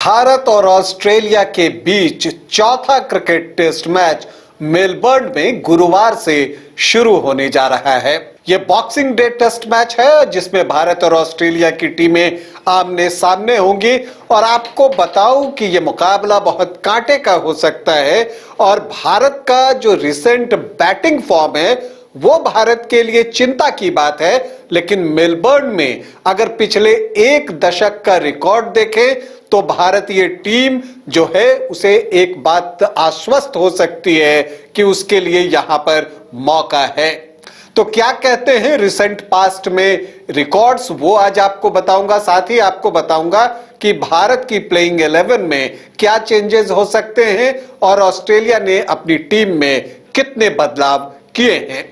भारत और ऑस्ट्रेलिया के बीच चौथा क्रिकेट टेस्ट मैच मेलबर्न में गुरुवार से शुरू होने जा रहा है। यह बॉक्सिंग डे टेस्ट मैच है जिसमें भारत और ऑस्ट्रेलिया की टीमें आमने सामने होंगी और आपको बताऊं कि यह मुकाबला बहुत कांटे का हो सकता है और भारत का जो रिसेंट बैटिंग फॉर्म है वो भारत के लिए चिंता की बात है। लेकिन मेलबर्न में अगर पिछले एक दशक का रिकॉर्ड देखें तो भारतीय टीम जो है उसे एक बात आश्वस्त हो सकती है कि उसके लिए यहां पर मौका है। तो क्या कहते हैं रिसेंट पास्ट में रिकॉर्ड्स, वो आज आपको बताऊंगा। साथ ही आपको बताऊंगा कि भारत की प्लेइंग 11 में क्या चेंजेस हो सकते हैं और ऑस्ट्रेलिया ने अपनी टीम में कितने बदलाव किए हैं।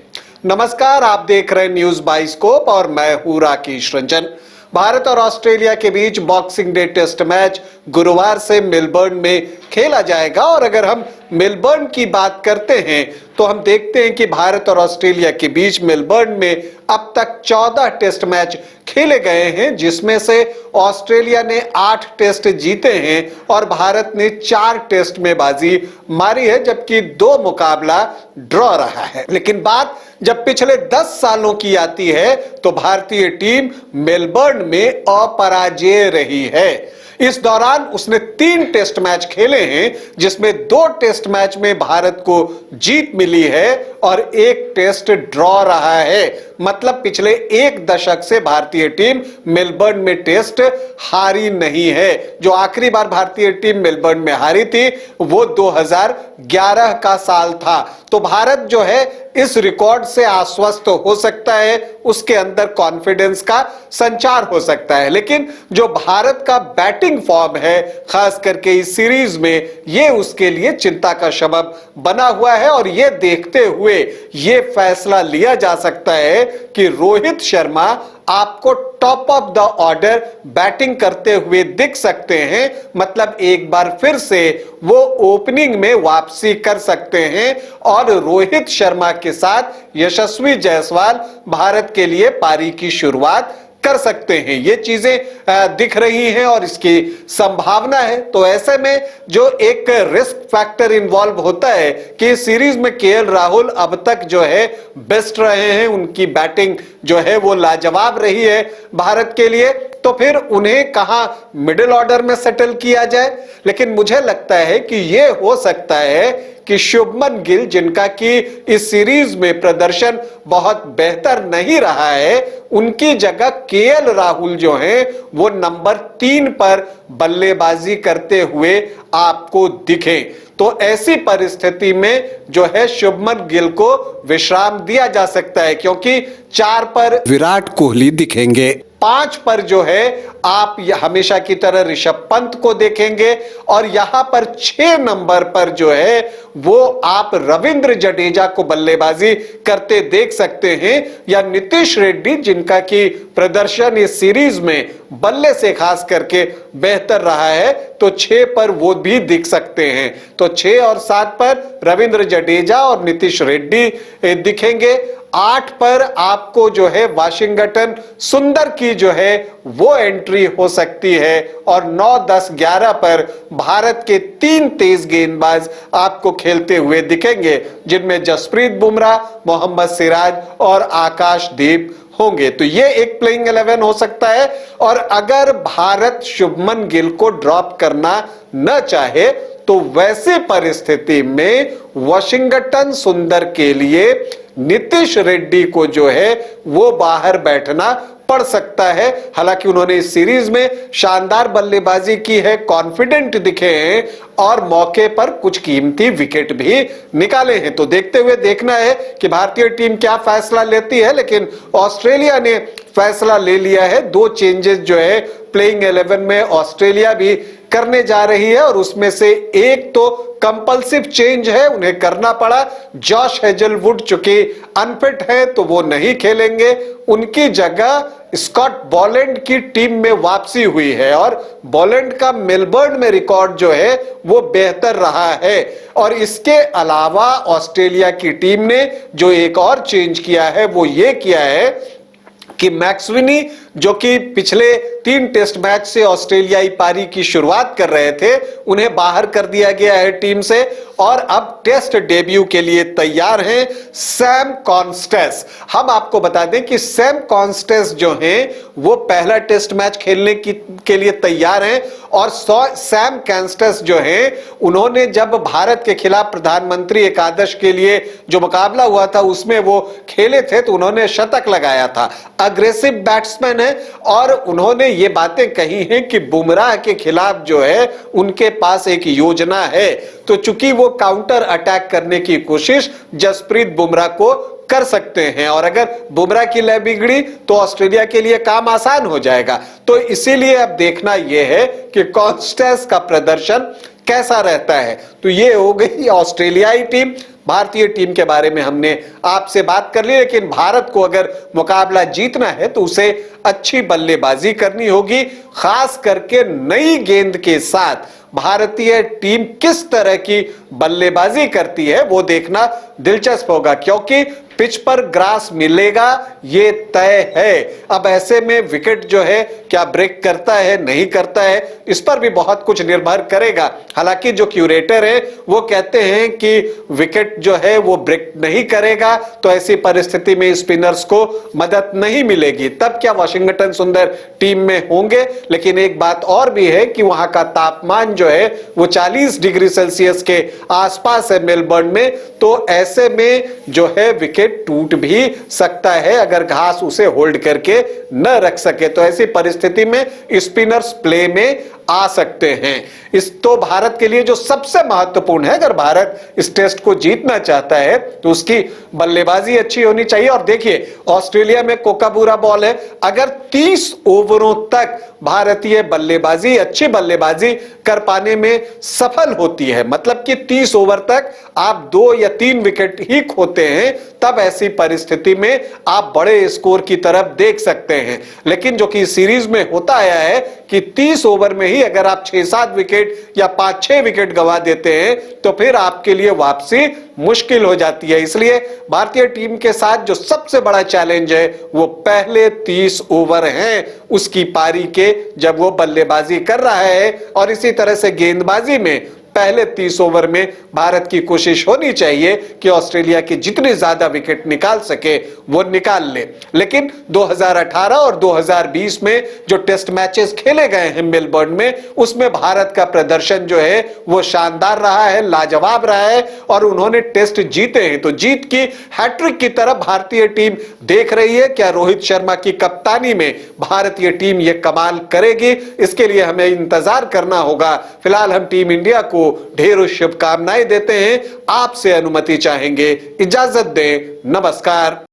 नमस्कार, आप देख रहे हैं न्यूज बाइस्कोप और मैं हूं राकेश रंजन। भारत और ऑस्ट्रेलिया के बीच बॉक्सिंग डे टेस्ट मैच गुरुवार से मेलबर्न में खेला जाएगा और अगर हम मेलबर्न की बात करते हैं तो हम देखते हैं कि भारत और ऑस्ट्रेलिया के बीच मेलबर्न में अब तक 14 टेस्ट मैच खेले गए हैं, जिसमें से ऑस्ट्रेलिया ने 8 टेस्ट जीते हैं और भारत ने 4 टेस्ट में बाजी मारी है, जबकि 2 मुकाबला ड्रॉ रहा है। लेकिन बात जब पिछले 10 सालों की आती है तो भारतीय टीम मेलबर्न में अपराजेय रही है। इस दौरान उसने 3 टेस्ट मैच खेले हैं जिसमें 2 टेस्ट मैच में भारत को जीत मिली है और 1 टेस्ट ड्रॉ रहा है। मतलब पिछले एक दशक से भारतीय टीम मेलबर्न में टेस्ट हारी नहीं है। जो आखिरी बार भारतीय टीम मेलबर्न में हारी थी वो 2011 का साल था। तो भारत जो है इस रिकॉर्ड से आश्वस्त हो सकता है, उसके अंदर कॉन्फिडेंस का संचार हो सकता है। लेकिन जो भारत का बैटिंग फॉर्म है खास करके इस सीरीज में, ये उसके लिए चिंता का सबब बना हुआ है और ये देखते हुए ये फैसला लिया जा सकता है कि रोहित शर्मा आपको top of the order batting करते हुए दिख सकते हैं। मतलब एक बार फिर से वो ओपनिंग में वापसी कर सकते हैं और रोहित शर्मा के साथ यशस्वी जायसवाल भारत के लिए पारी की शुरुआत कर सकते हैं। ये चीजें दिख रही हैं और इसकी संभावना है। तो ऐसे में जो एक रिस्क फैक्टर इन्वॉल्व होता है कि सीरीज में केएल राहुल अब तक जो है बेस्ट रहे हैं, उनकी बैटिंग जो है वो लाजवाब रही है भारत के लिए, तो फिर उन्हें कहां मिडिल ऑर्डर में सेटल किया जाए। लेकिन मुझे लगता है कि यह हो सकता है कि शुभमन गिल, जिनका कि इस सीरीज में प्रदर्शन बहुत बेहतर नहीं रहा है, उनकी जगह केएल राहुल जो हैं वो नंबर 3 पर बल्लेबाजी करते हुए आपको दिखे। तो ऐसी परिस्थिति में जो है शुभमन गिल को विश्राम दिया जा सकता है, क्योंकि 4 पर विराट कोहली दिखेंगे, 5 पर जो है आप हमेशा की तरह ऋषभ पंत को देखेंगे और यहां पर 6 नंबर पर जो है वो आप रविंद्र जडेजा को बल्लेबाजी करते देख सकते हैं, या नीतीश रेड्डी, जिनका कि प्रदर्शन इस सीरीज में बल्ले से खास करके बेहतर रहा है, तो 6 पर वो भी दिख सकते हैं। तो 6 और 7 पर रविंद्र जडेजा और नीतीश रेड्डी दिखेंगे। 8 पर आपको जो है वाशिंगटन सुंदर की जो है वो एंट्री हो सकती है और 9, 10, 11 पर भारत के 3 तेज गेंदबाज आपको खेलते हुए दिखेंगे, जिनमें जसप्रीत बुमराह, मोहम्मद सिराज और आकाशदीप होंगे। तो ये एक प्लेइंग 11 हो सकता है। और अगर भारत शुभमन गिल को ड्रॉप करना न चाहे तो वैसी परिस्थिति में वाशिंगटन सुंदर के लिए नीतीश रेड्डी को जो है वो बाहर बैठना पड़ सकता है। हालांकि उन्होंने इस सीरीज में शानदार बल्लेबाजी की है, कॉन्फिडेंट दिखे हैं और मौके पर कुछ कीमती विकेट भी निकाले हैं। तो देखते हुए देखना है कि भारतीय टीम क्या फैसला लेती है। लेकिन ऑस्ट्रेलिया ने फैसला ले लिया है। 2 चेंजेस जो है प्लेइंग 11 में ऑस्ट्रेलिया भी करने जा रही है और उसमें से एक तो कंपल्सिव चेंज है, उन्हें करना पड़ा। जॉश हेजलवुड चूंकि अनफिट है तो वो नहीं खेलेंगे, उनकी जगह स्कॉट बॉलैंड की टीम में वापसी हुई है और बॉलैंड का मेलबर्न में रिकॉर्ड जो है वो बेहतर रहा है। और इसके अलावा ऑस्ट्रेलिया की टीम ने जो एक और चेंज किया है वो ये किया है कि मैक्सवेनी जो कि पिछले 3 टेस्ट मैच से ऑस्ट्रेलियाई पारी की शुरुआत कर रहे थे, उन्हें बाहर कर दिया गया है टीम से और अब टेस्ट डेब्यू के लिए तैयार हैं सैम कॉन्स्टेस। हम आपको बता दें कि सैम कॉन्स्टेस जो हैं वो पहला टेस्ट मैच खेलने के लिए तैयार हैं और सैम कॉन्स्टेस जो हैं उन्होंने जब भारत के खिलाफ प्रधानमंत्री एकादश के लिए जो मुकाबला हुआ था उसमें वो खेले थे तो उन्होंने शतक लगाया था। अग्रेसिव बैट्समैन है और उन्होंने ये बातें कही हैं कि बुमराह के खिलाफ जो है उनके पास एक योजना है, तो चूंकि वो काउंटर अटैक करने की कोशिश जसप्रीत बुमराह को कर सकते हैं और अगर बुमराह की लय बिगड़ी तो ऑस्ट्रेलिया के लिए काम आसान हो जाएगा। तो इसीलिए अब देखना यह है कि कॉन्स्टेस का प्रदर्शन कैसा रहता है। तो ये हो गई ऑस्ट्रेलियाई टीम। भारतीय टीम के बारे में हमने आपसे बात कर ली, लेकिन भारत को अगर मुकाबला जीतना है तो उसे अच्छी बल्लेबाजी करनी होगी। खास करके नई गेंद के साथ भारतीय टीम किस तरह की बल्लेबाजी करती है वो देखना दिलचस्प होगा, क्योंकि पिच पर ग्रास मिलेगा ये तय है। अब ऐसे में विकेट जो है क्या ब्रेक करता है नहीं करता है, इस पर भी बहुत कुछ निर्भर करेगा। हालांकि जो क्यूरेटर है वो कहते हैं कि विकेट जो है वो ब्रेक नहीं करेगा, तो ऐसी परिस्थिति में स्पिनर्स को मदद नहीं मिलेगी। तब क्या वाशिंगटन सुंदर टीम में होंगे। लेकिन एक बात और भी है कि वहां का तापमान जो है वो 40 डिग्री सेल्सियस के आसपास है मेलबर्न में, तो ऐसे में जो है विकेट टूट भी सकता है अगर घास उसे होल्ड करके न रख सके। तो ऐसी परिस्थिति में स्पिनर्स प्ले में आ सकते हैं। इस तो भारत के लिए जो सबसे महत्वपूर्ण है, अगर भारत इस टेस्ट को जीतना चाहता है तो उसकी बल्लेबाजी अच्छी होनी चाहिए। और देखिए ऑस्ट्रेलिया में कोकाबूरा बॉल है, अगर 30 ओवरों तक भारतीय बल्लेबाजी अच्छी बल्लेबाजी कर पाने में सफल होती है, मतलब कि 30 ओवर तक आप 2 या 3 विकेट ही खोते हैं, तब ऐसी परिस्थिति में आप बड़े स्कोर की तरफ देख सकते हैं। लेकिन जो कि सीरीज में होता आया है कि 30 ओवर में ही अगर आप 6-7 विकेट या 5-6 विकेट गंवा देते हैं तो फिर आपके लिए वापसी मुश्किल हो जाती है। इसलिए भारतीय टीम के साथ जो सबसे बड़ा चैलेंज है वो पहले 30 ओवर हैं उसकी पारी के, जब वो बल्लेबाजी कर रहा है। और इसी तरह से गेंदबाजी में पहले 30 ओवर में भारत की कोशिश होनी चाहिए कि ऑस्ट्रेलिया की जितने ज्यादा विकेट निकाल सके वो निकाल ले। लेकिन 2018 और 2020 में जो टेस्ट मैचेस खेले गए हैं मेलबर्न में, उसमें भारत का प्रदर्शन जो है वो शानदार रहा है, लाजवाब रहा है और उन्होंने टेस्ट जीते हैं। तो जीत की हैट्रिक की तरफ भारतीय टीम देख रही है। क्या रोहित शर्मा की कप्तानी में भारतीय टीम ये कमाल करेगी, इसके लिए हमें इंतजार करना होगा। फिलहाल हम टीम इंडिया को ढेरों शुभकामनाएं देते हैं। आपसे अनुमति चाहेंगे, इजाजत दें, नमस्कार।